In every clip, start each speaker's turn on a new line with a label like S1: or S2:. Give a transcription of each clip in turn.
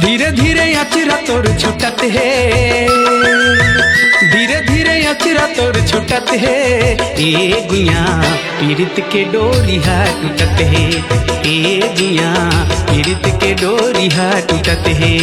S1: धीरे धीरे अचरा तोर छुटत है, धीरे धीरे अचरा तोर छुटत है। ए गुइया पीरित के डोरी हा टूटत है, ए गुइया पीरित के डोरी हा टूटत है।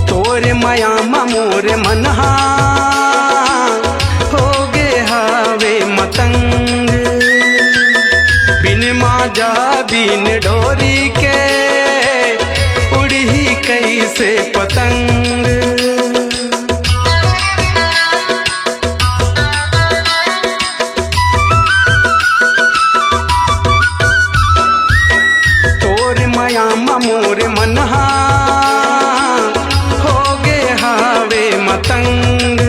S1: तोरे माया मोर मनहा हो गे हावे मतंग, बिन माजा बिन डोरी के उड़ी कैसे पतंग। तोरे माया मोर मनहा मतंग,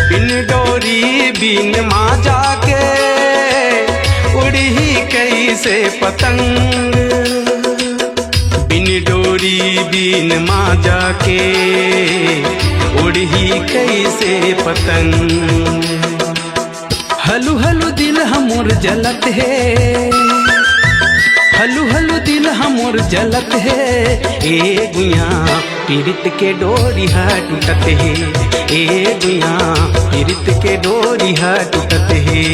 S1: बिन डोरी बिन माजा के उड़ी कैसे पतंग, बिन डोरी बिन माजा के उड़ी कैसे पतंग। हलू हलू दिल हमोर जलत है, हलू हलू दिल हमोर जलत है। ए गुइया पीरित के डोरी हा टूटत है, ए गुइया पीरित के डोरी हा टूटत है।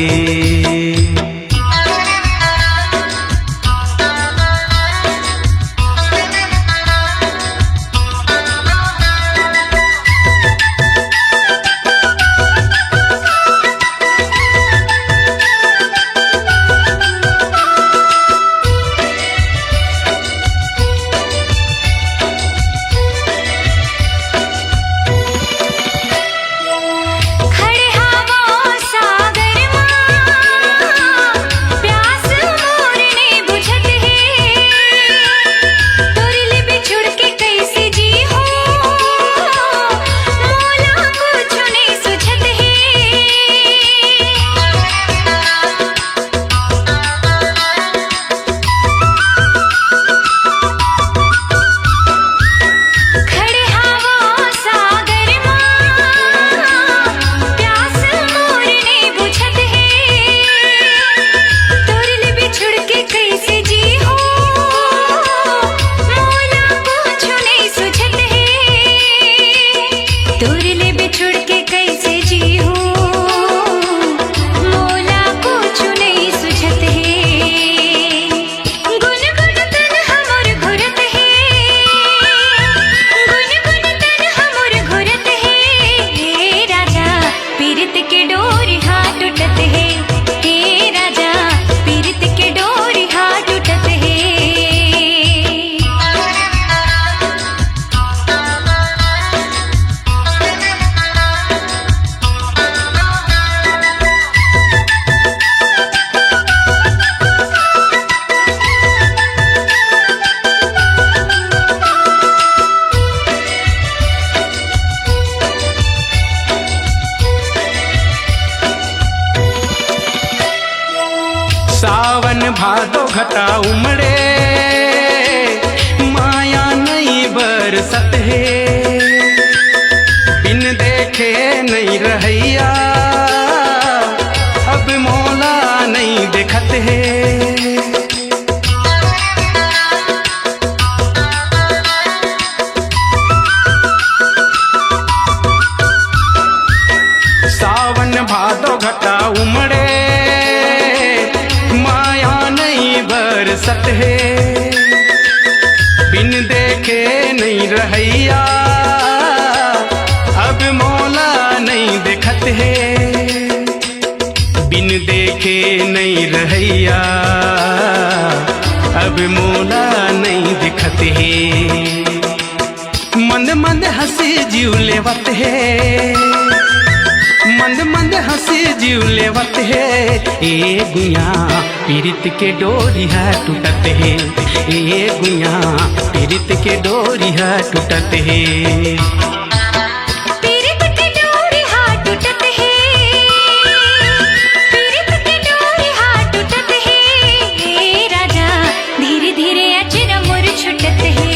S1: सावन भादो घटा उमड़े माया नहीं बरसत है, बिन देखे नहीं रहैया अब मौला नहीं देखत है। सावन भादो घटा उमड़े बरसत है, बिन देखे नहीं रहैया अब मौला नहीं देखत है, बिन देखे नहीं रहैया अब मौला नहीं दिखत है। मंद हंसी जीव लेवत है, मंद मंद हंसी जीव लेवत है। ए गुया पीरित के डोरी है टूटत है, ए गुया पीरित के डोरी है टूटत है। पीरित के डोरी है टूटत है,
S2: हे राजा धीरे धीरे अचरा मोर छुटत है।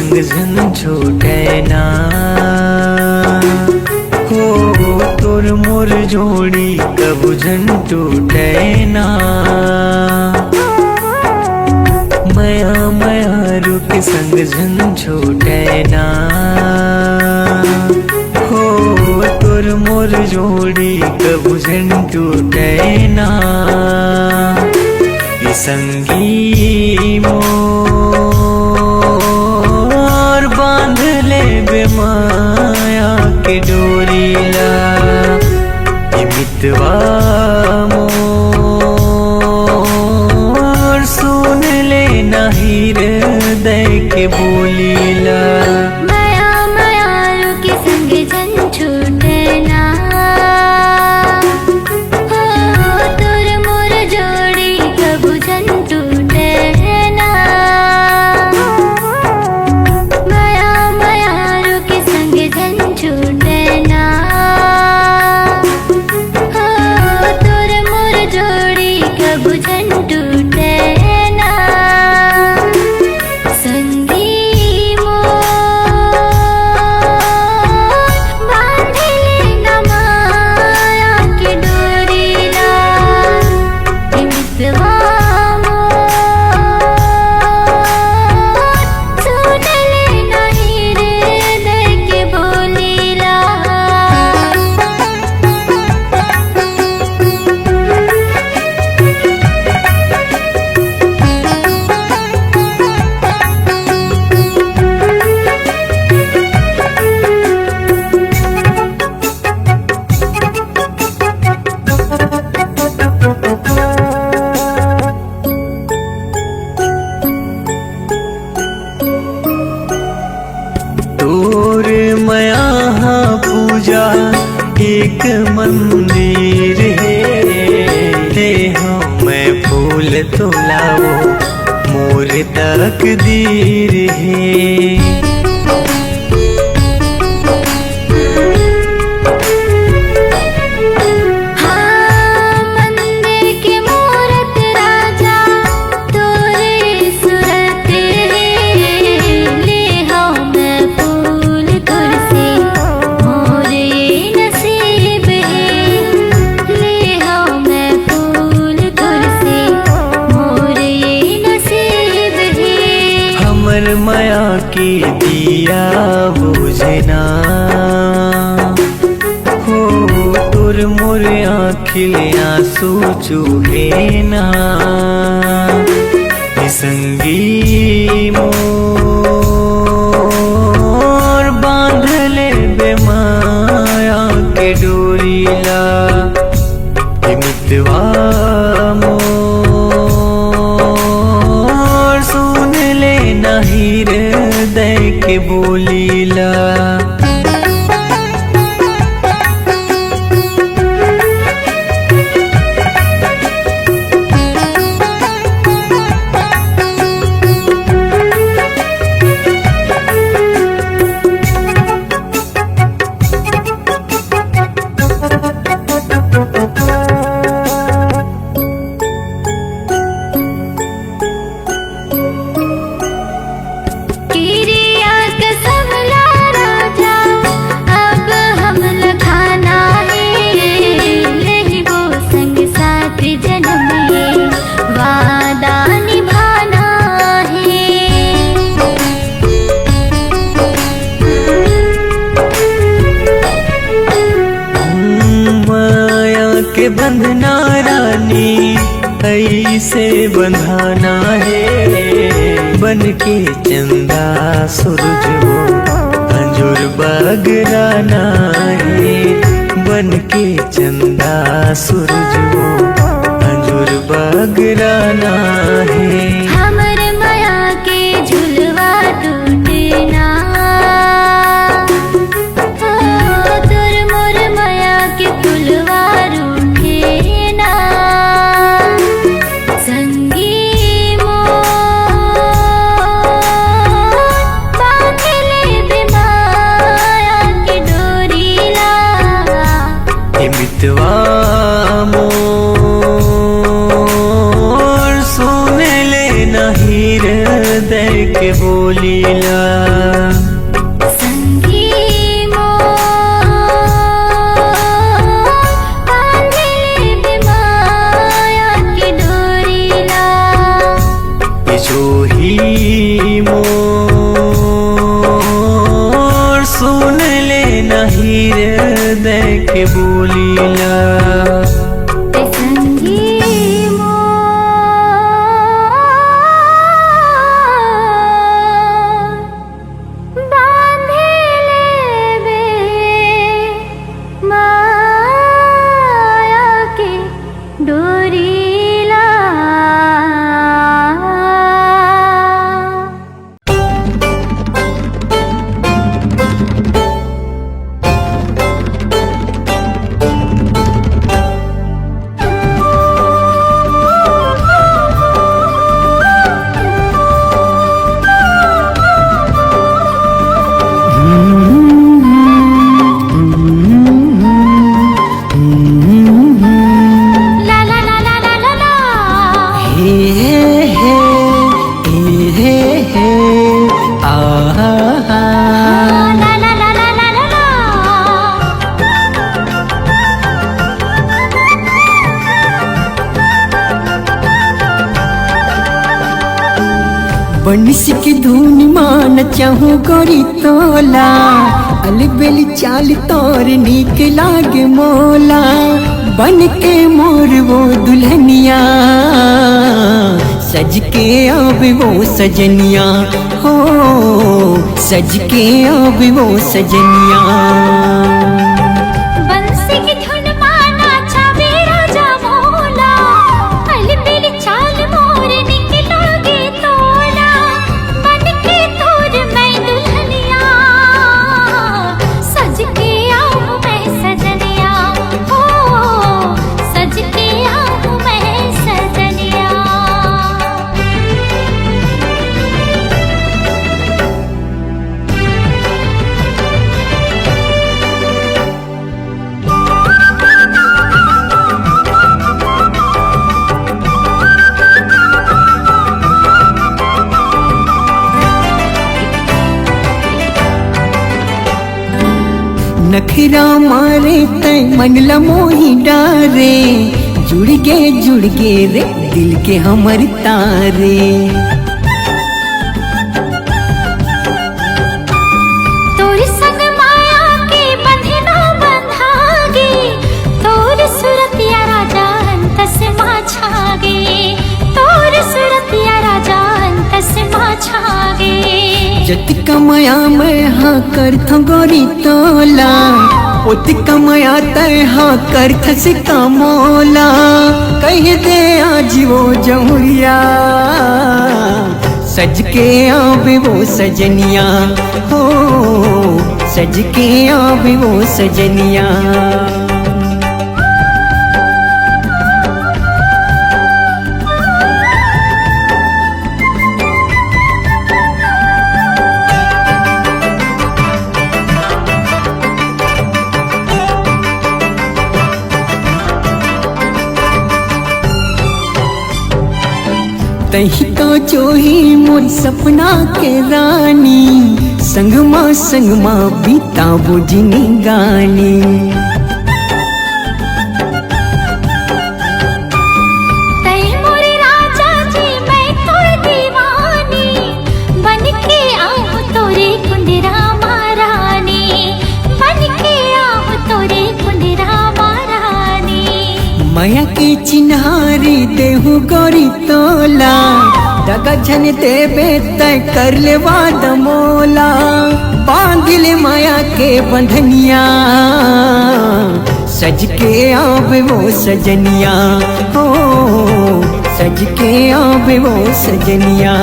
S3: संग जन छोटे ना हो तोर मोर जोड़ी कबू जन टूटे ना मया मया रुक संग जन छोटे ना हो तोर मोर जोड़ी कबू जन टूटे ना संगी मोर बांध ले बेमाया के डोरीला मितवा मोर सुन ले नहीं हृदय के बोलीला
S2: माया माया रुके संग जन छूटे ना हो तोर मोर जोड़ी कबू जन टूटे ना माया माया रुके संग जन छूटे ना हो तोर मोर जोड़ी कबू जन टूटे ना संगी
S3: तोर मया पूजा एक मंदिर है मैं फूल तुलाओ मोर तकदीर है माया की दिया बुझना हो तोर मोर आँखिले आंसू चूहे ना संगी मोर बांध ले बेमाया के डोरीला मितवा नहीं हृदय के बोलीला के बंधना रानी ऐसे बंधाना है बन के चंदा सूरज हो अंजुर बगराना है बन के चंदा सूरज हो अंजुर बगराना है
S2: हमर माया के झुलवा टूटना तोर मोर माया के फुलवा रूठेना संगी मोर बांधले बेमाया के डोरीला
S3: मितवा मोर सुन ले नहीं हृदय के बोलीला। के बोलीला।
S2: संगी
S3: बंसी की धुन मान चाहूँ गोरी तोला, अलबेली चाल तोर नीक लागे मोला। बन के मोर वो दुल्हनिया, सज के आवे वो सजनिया, हो सज के आवे वो सजनिया।
S2: बंसी की धुन माना चावे राजा मोला, अलबेली चाल मोर नीक लागे तोला। बन के तोर मैं दुल्हनिया, सज के आऊं मैं सजनिया, हो सज के आऊं मैं सजनिया।
S3: नखरा मारे तय मन लमोही डारे, जुड़ गे रे दिल के हमर तारे।
S2: तोर संग माया के बंधे ना बंधागे, तोर सुरतिया राजा अंतस माँ छागे, तोर सुरतिया राजा अंतस माँ छागे।
S3: जति कमाया मैं हाँ करथ गोरी तोला, ओति कमाया तय हाँ करथ से कमोला। कह दे आज वो जमुरिया, सज के आवे वो सजनिया, हो सज के आवे वो सजनिया। तही तो जोही मोर सपना के रानी, संगमा बीता बुझनी गानी।
S2: तै मोरे राजा जी मैं तोर दीवानी, बन के आऊं तोरे कुंदरा महारानी, बन के आऊं तोरे कुंदरा महारानी।
S3: माया के चिन्हारी देहु गोरी तोला, दगा झन देवे तय कर ले वाद मोला। बांध ले माया के बंधनिया, सज के आवे वो सजनिया, हो सज के आवे वो सजनिया।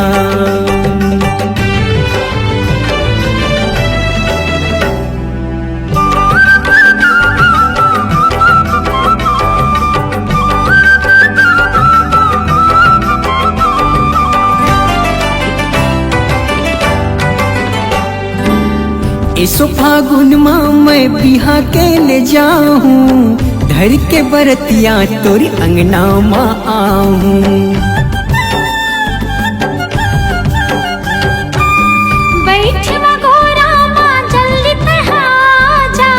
S3: इसो फागुन माँ मैं बिहा के ले जाऊं, धर के बरतिया तोरी अंगना माँ आऊं।
S2: बैठवा गोरा माँ जल्दी तहा जा,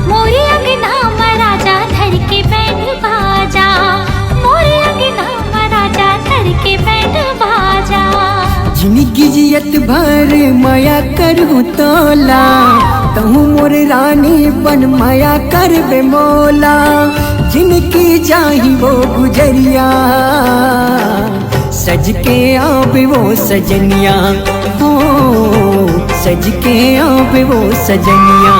S2: मोरे अंगना माँ राजा धर के बैंड बाजा, मोरे अंगना माँ राजा धर के बैंड बाजा।
S3: जिंदगी जियत भर माया कर करहु तोला कहूँ मोर रानी बन माया करबे मोला जिनकी जाही वो गुजरिया सज के आवे वो सजनिया हो सज के आवे वो सजनिया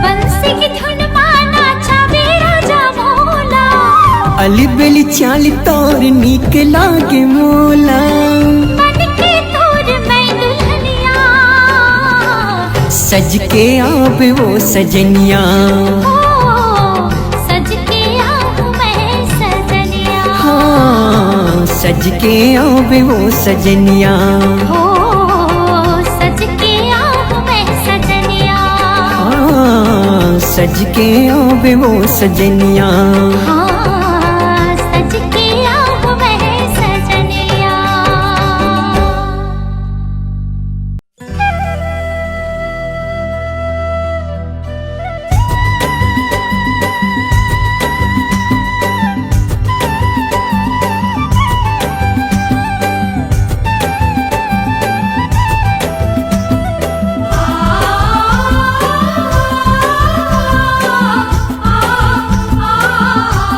S2: बंसी की धुन माना छावे राजा मोला
S3: अली बेली चाली तोर नीक लागे मोला
S2: बन के तोर मैं दुल्हनिया
S3: सज के आवे वो सजनिया
S2: ओ सज के आऊं मैं सजनिया
S3: हाँ सज के आवे वो सजनिया
S2: हो सज के आऊं मैं सजनिया
S3: हाँ सज के आवे वो सजनिया
S2: हाँ सज के आऊं मैं सजनिया आ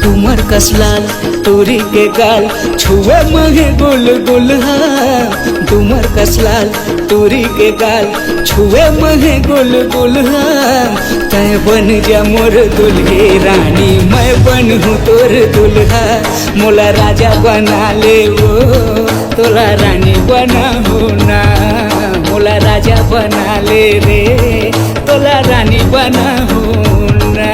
S3: डूमर कसलाल तोरी के गाल छुए महे गुल गुल डूमर कसलाल तोरी के गाल छुए महे गुल गुल तय बन जा मोर दुल्हे रानी मैं बनहूँ तोर दुल्हा मोला राजा बना ले वो तोला रानी बना हो ना मोला राजा बना ले रे तोला रानी बना हो ना।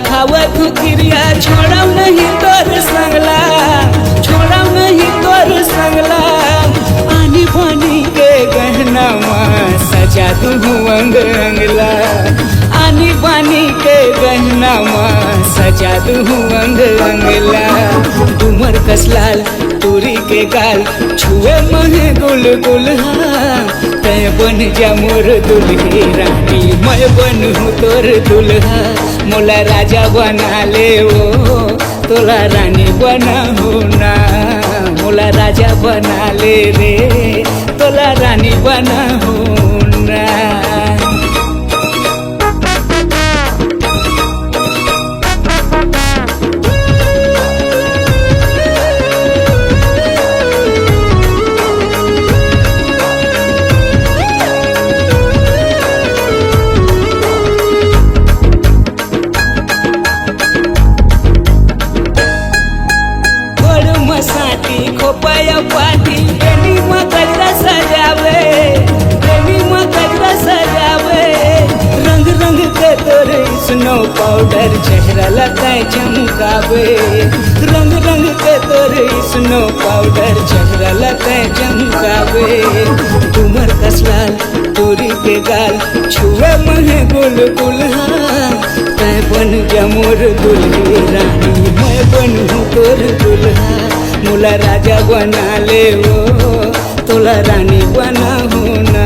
S3: खावत क्रिया छोड़ाऊ नहीं तोर संगला छोड़ाऊ नहीं तोर संगला आनी पानी के गहना माँ सजा दूँ अंग अंगला आनी पानी के गहना माँ सजा दूँ अंग अंगला डूमर कसलाल तोरी के गाल छुए महे गुल गुल तय बन जा मोर दुल्हे रानी मैं बनहूँ तोर दुल्हा मोला राजा बना ले वो तोला रानी बना हो ना मोला राजा बना ले रे तोला रानी बना हो ना। खोपाया पाटी प्रेमी मगजरा सजावे प्रेमी मगजरा सजावे रंग रंग के तोरे स्नो पाउडर चेहरा लगाए चमकावे रंग रंग के तोरे स्नो पाउडर चेहरा लगाए चमकावे डूमर कसलाल तोरी के गाल छुए महे गुल गुल तय बन जा मोर दुल्हे रानी मैं बनहूँ तोर दुल्हा मोला राजा बना ले वो तोला रानी बना हो ना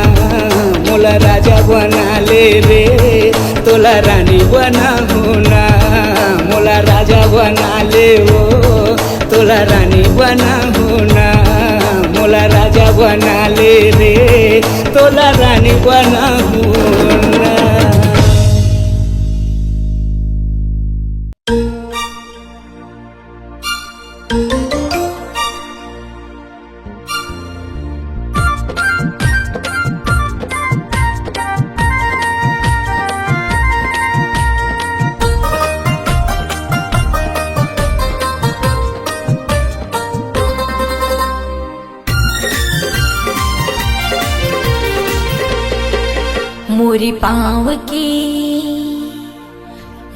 S3: मोला राजा बना ले रे तोला रानी बना हो ना मोला राजा बना ले वो तोला रानी बना हो ना मोला राजा बना ले रे तोला रानी बना हो ना।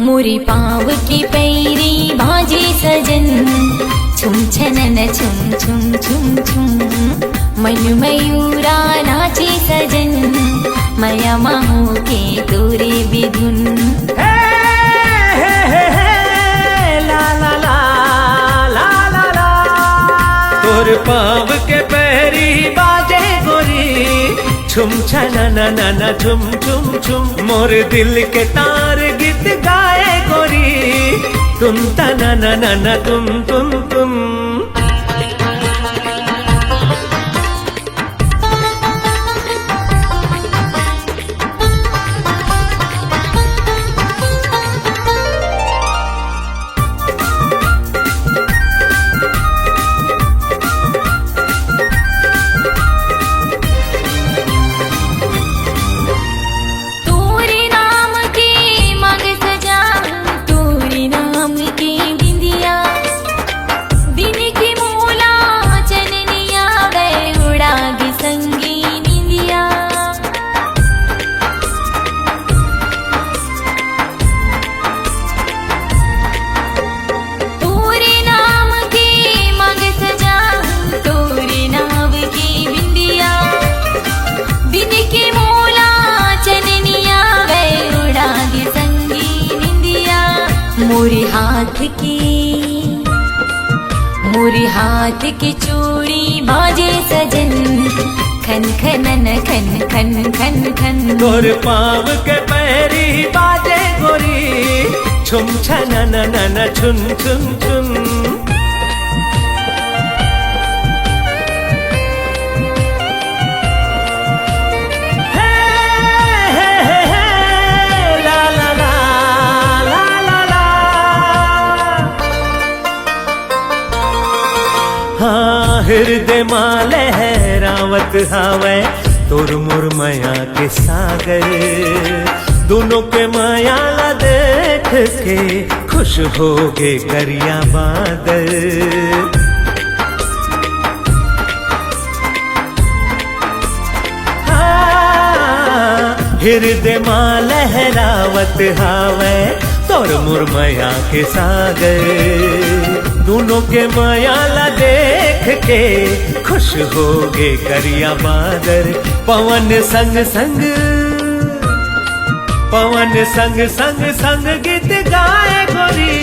S2: मोरी पाँव की पैरी बाजे सजन छुम छनन छुम छुम छुम छुम मन मयूरा नाचे सजन मया माहो के तोरे बिधुन
S4: ला ला ला ला ला ला तोर पाँव के पैरी बाजे गोरी छुम छनन छुम छुम छुम मोर दिल के तार गीत गाए गोरी तुम तना तुम तुम तुम। मोरी हाथ की चूड़ी बाजे सजन
S2: खन खनन खन खन खन खन
S4: तोर पाँव के पैरी बाजे गोरी छुम छनन नन छुन छुन छुन हे, हे, हे, हे, ला ला ला ला ला ला हाँ हृदय माँ लहरावत हावे तोर मोर माया के सागर दोनों के माया ला देख के खुश हो गे करिया बादल हृदय माँ लहरावत हावे तोर मोर माया के सागर दोनों के माया ला देख के खुश हो गे करिया बादर पवन संग संग पवन संग संग संग गीत गाए गोरी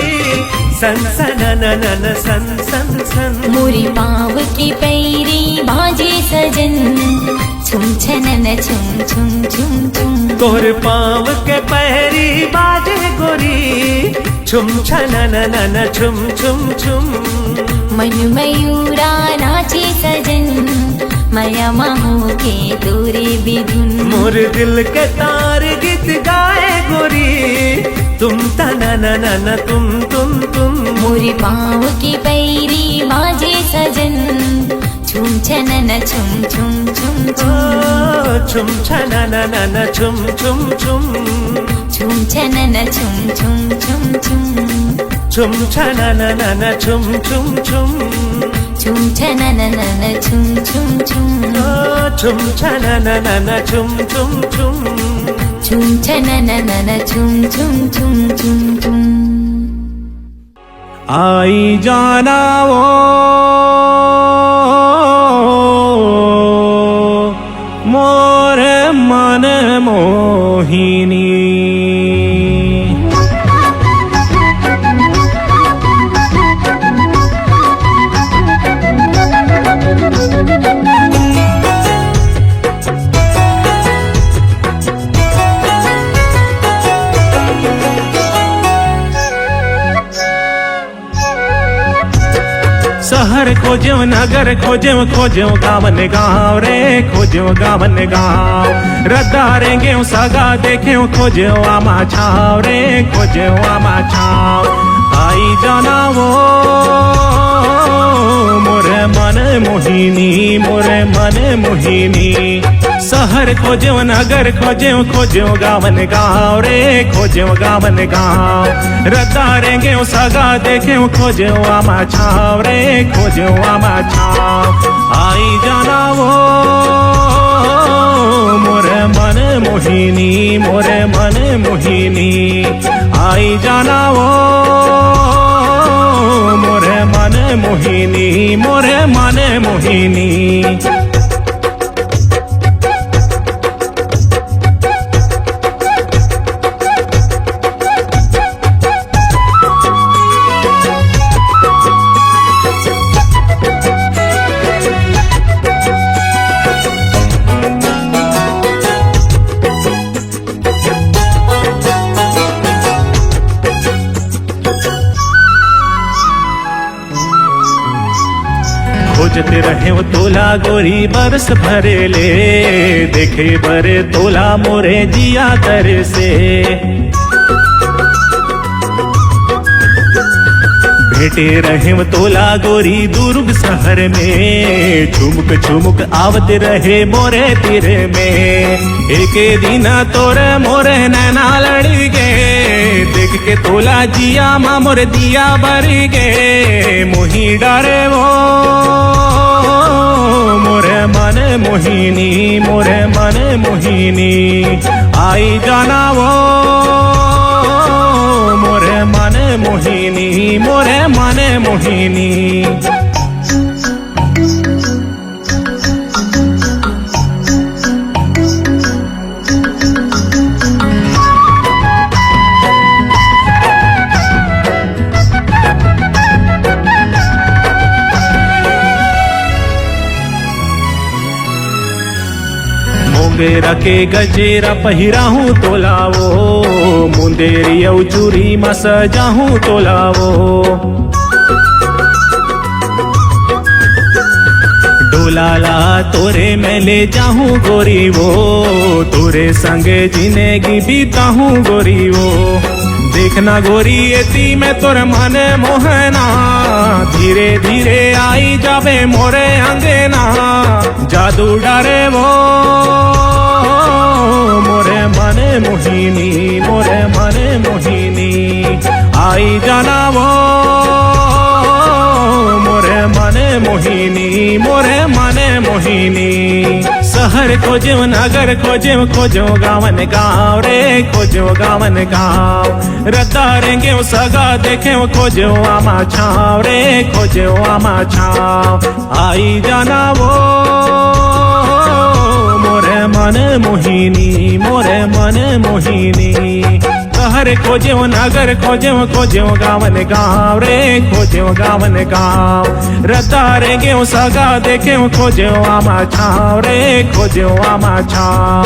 S4: सन सन नन सन सन सन
S2: मोरी पाँव की पैरी बाजे सजन छुम छनन छुम छुम छुम छुम
S4: तोर पाँव के पैरी बाजे गोरी छुम छनन नन छुम छुम छुम
S2: मन मयूरा नाचे सजन माया माहो के तोरे बिधुन
S4: मोर दिल के तार गीत गाए गोरी तुम तना ना ना ना तुम
S2: मोरी पाँव की पैरी बाजे सजन छुम छनन छुम छुम छुम छुम
S4: छुम छना ना ना ना छुम छुम छुम
S2: छुम छनन छुम छुम छुम छुम
S4: छुम छना ना ना ना छुम छुम छुम
S2: छुम छनन छुम छुम छुम
S4: छुम छना ना ना ना छुम छुम छुम
S2: छुम छनन छुम छुम छुम छुम छुम
S1: आई जाना वो मोर मन मोहिनी शहर खोज्यो नगर खोज्यो खोज्यो गावन गाँव रे खोज्यो गावन गाँव रद्दारेंगे सगा देख्यो खोज्यो आमा छाव रे खोज्यो आमा छाव आई जाना वो मोरे मन मोहिनी मोरे मन मोहिनी शहर खोज्यो नगर खोज्यो खोज्यो गावन गाँव रे खोज्यो गावन गाँव रद्दारेंगे सगा देख्यो खोज्यो आमा छाव रे खोज्यो आमा छाव आई जाना वो मोरे मन मोहिनी मोरे मन मोहिनी आई जाना वो मोरे मन मोहिनी मोरे मन मोहिनी खोजते रहे वो तोला गोरी बरस भरे ले देखे बरे तोला मोरे जिया कर से भेटे रहे वो तोला गोरी दुर्ग शहर में चुमुक चुमुक आवत रहे मोरे तीरे में एक दिन तोरे मोरे नैना लड़ी गे देख के तोला जिया माँ मोरे दिया बरी गे मोही डरे वो मोरे मन मोहिनी मोरे मन मोहिनी आई जाना वो मोरे मन मोहिनी मोरे मन मोहिनी
S4: घुंगेरा के गजेरा पहिराहूँ तोलावो, मुंदेरी औ चूरी में सजाहूँ तोलावो। डोलाला तोरे मैं ले जाहूँ गोरी वो, तोरे संगे जिंदगी बीताहूँ गोरी वो। देखना गोरी एती मैं तोर मन मोहना, धीरे धीरे आई जावे मोरे अंगना। जादू डरे वो मोरे मन मोहिनी, मोरे मन मोहिनी। आई जाना वो मोरे मन मोहिनी, मोरे मन मोहिनी। शहर खोजो नगर खोजो, खोजो गावन गाँव रे, खोजो गावन गाँव। रतारेंगे सगा देखे खोजो आमा छाव रे, खोजो आमा छाव। आई जाना वो मोरे मन मोहिनी, मोरे मन मोहिनी। शहर खोजो नगर खोजो, खोजो गावन गाँव रे, खोजो गावन गाँव। रतारेंगे सगा देखे खोजो आमा छाव रे, खोजो आमा छाव।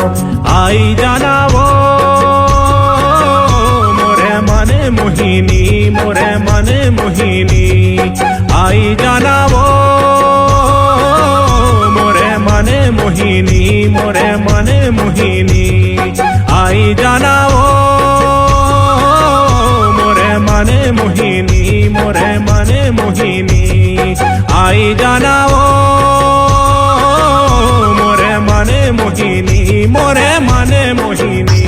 S4: आई जाना वो मोरे मन मोहिनी, मोरे मन मोहिनी। आई जाना वो मोरे मन मोहिनी, मोरे मन मोहिनी। आई जाना वो मोरे मन मोहिनी, मोरे मन मोहिनी। आई जाना वो मोरे मन मोहिनी, मोरे मन मोहिनी।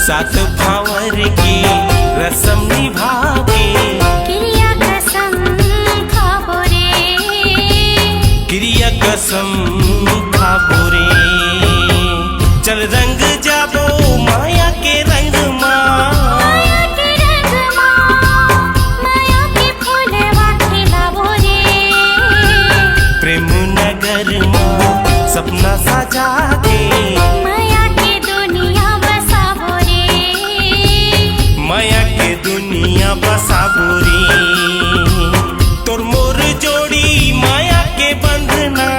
S5: सात भावर की रसम निभावे,
S2: क्रिया कसम खाबो रे,
S5: क्रिया कसम खाबो रे। चल रंग जाबो माया के रंग
S2: माया के रंग माया के फूलवा खिलाबो रे।
S5: प्रेम नगर माँ सपना सजा के,
S2: माया के दुनिया बसाबो रे,
S5: माया के दुनिया बसाबो रे। तोर मोर जोड़ी माया के बंधना,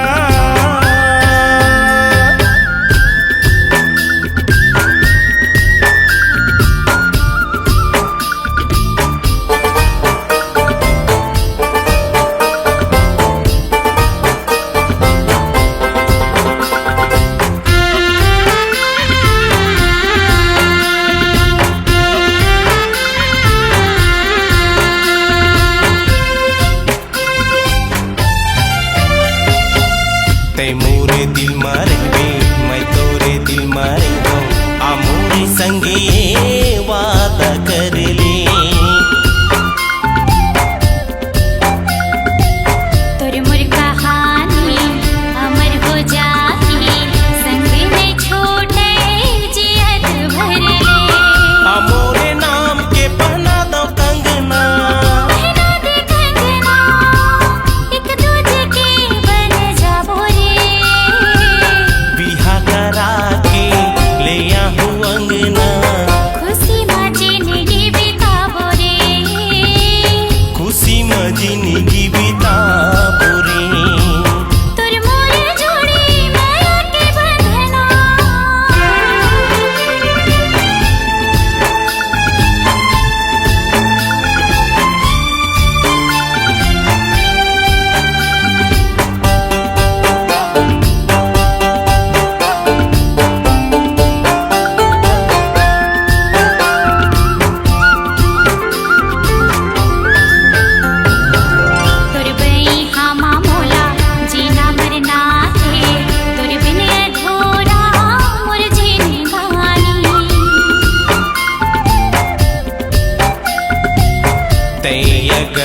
S5: तै मोरे दिल में रहबे, मैं तोरे दिल में रहूं। आ मोरे संगे वादा कर ले,
S2: तोर मोर कहानी अमर हो जाही, संग में छोटे जियत भर ले।
S5: आ मोरे नाम के पहना दो कंगना,
S2: पहना दे कंगना, एक दूजे के बन जाबो रे।
S5: बिहा करा के ले आहूं अंगना,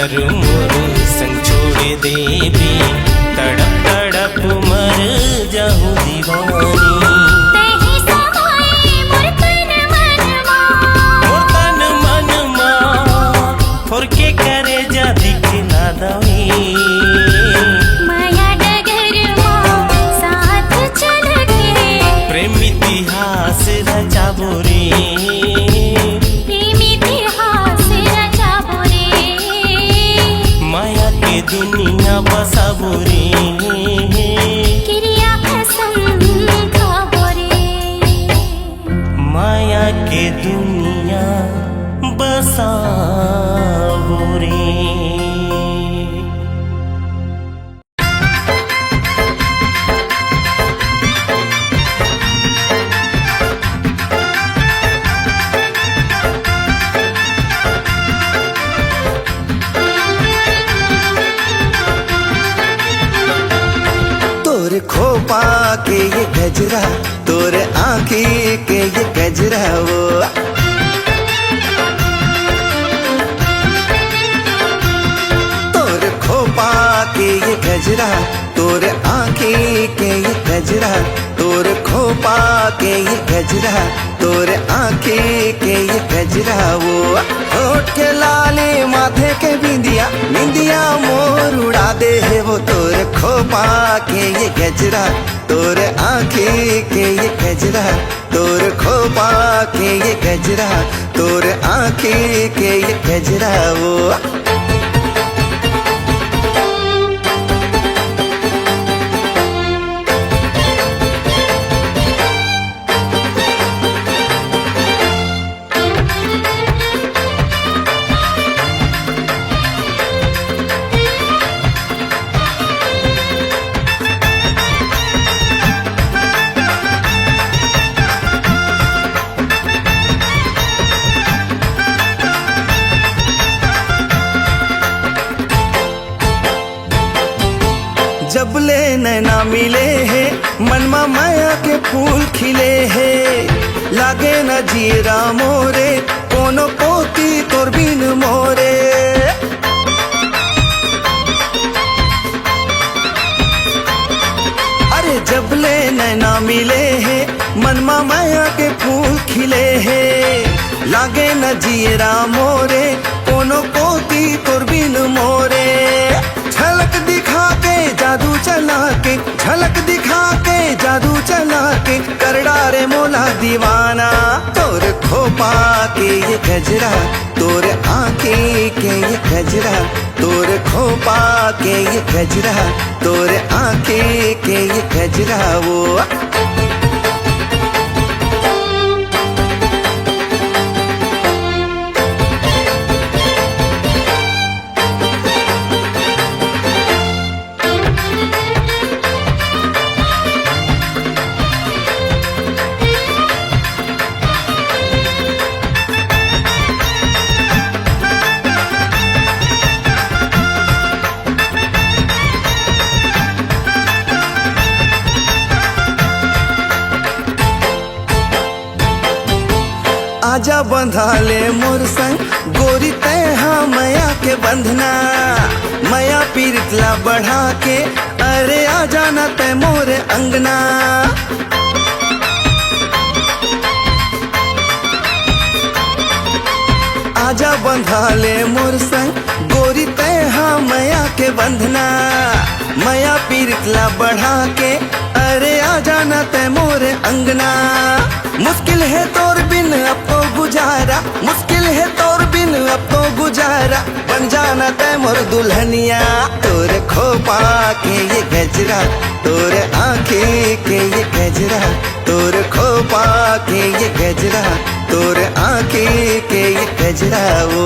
S5: अगर मोर संग छोड़ देबे तड़प तड़प मर जाऊं दीवानी
S2: तेहि समाए मोर तन मन मां
S5: और के करे जा दिखला दवी
S2: माया डगर मां साथ चल के
S5: प्रेम इतिहास रचाबो रे
S2: प्रेम इतिहास रचाबो रे
S5: माया के दुनिया बसाबो रे
S2: क्रिया कसम खाबो रे
S5: माया के दुनिया बसाबो रे।
S3: तोर खोपा के ये गजरा, तोर आँखी के ये गजरा वो तोर खोपा के ये गजरा, तोर आँखी के ये गजरा, तोर खोपा के ये गजरा, तोर आँखी के ये गजरा वो होठ के लाले माथे के बिंदिया, बिंदिया मोर उड़ा दे है वो तोर खोपा के ये गजरा, तोर आँखी के ये गजरा, तोर खोपा के ये गजरा, तोर आँखी के ये गजरा वो जबले नैना मिले है मनमा माया के फूल खिले है लागे न जीरा मोरे कोनो पोती तोर बिन मोरे अरे जबले नैना मिले है मनमा माया के फूल खिले है लागे न जीरा मोरे कोनो पोती तोर बिन मोरे झलक दिखा के जादू चला के झलक दिखा के जादू चला के करड़ा रे मोला दीवाना तोर खोपा के ये गजरा तोर आँखी के ये गजरा तोर खोपा के ये गजरा तोर आँखी के ये गजरा वो आजा बंधा ले मोर संग गोरी तैहा मया के बंधना मया पीरितला बढ़ा के अरे आ जाना तै मोरे अंगना आजा बंधा ले मोर संग गोरी तैहा मया के बंधना मया पीरितला बढ़ा के अरे आ जाना तै मोरे अंगना मुश्किल है तोर बिन अब तो गुजारा मुश्किल है तोर बिन अब तो गुजारा बन जाना तै मोर दुल्हनिया तोर खोपा के ये गजरा तोर आँखी के ये गजरा तोर खोपा के ये गजरा तोर आँखी के ये गजरा वो